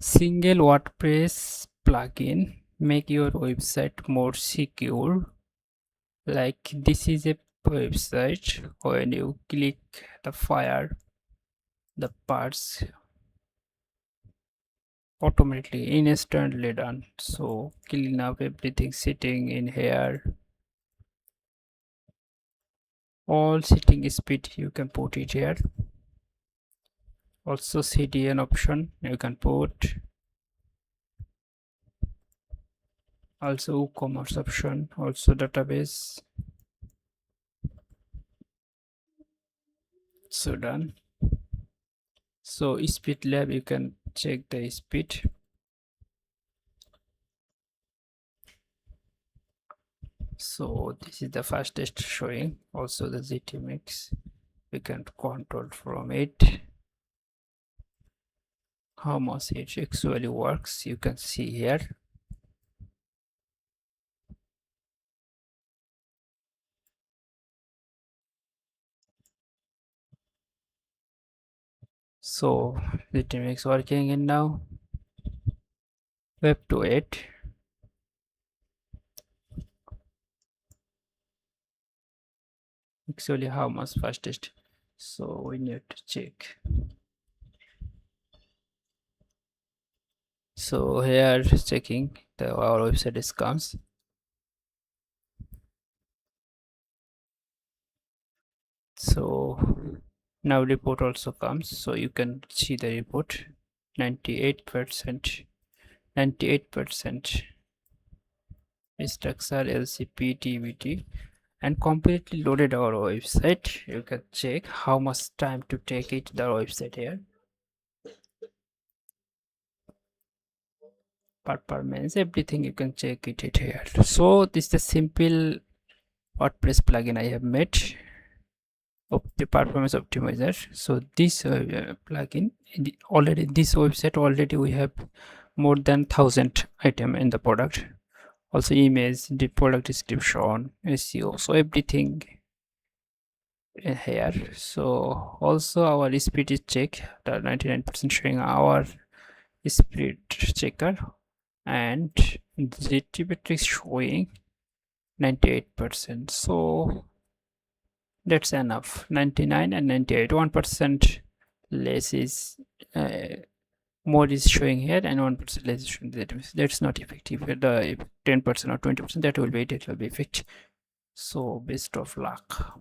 Single WordPress plugin make your website more secure. Like this is a website. When you click the fire, the parts automatically instantly done. So clean up everything sitting in here. All setting speed you can put it here. Also CDN option you can put. Also commerce option, also database. So done. So speed lab, you can check the speed. So this is the fastest showing. Also the GTmetrix, we can control from it how much it actually works. You can see here. So GTmetrix working in now. Web to 8. Actually how much fastest, so we need to check. So here checking our website is comes. So now report also comes, so you can see the report. 98% structure LCP TBT and completely loaded our website. You can check how much time to take it the website here. Performance, everything you can check it here. So this is the simple WordPress plugin I have made of the performance optimizer. So this plugin already, this website already we have more than 1000 item in the product. Also image, the product description, SEO, so everything in here. So also our speed is check, the 99% showing our speed checker, and the GTmetrix showing 98%. So that's enough. 99 and 98, 1% less is more is showing here and 1% less is showing that. That's not effective. The 10% or 20% that will be effective. So best of luck.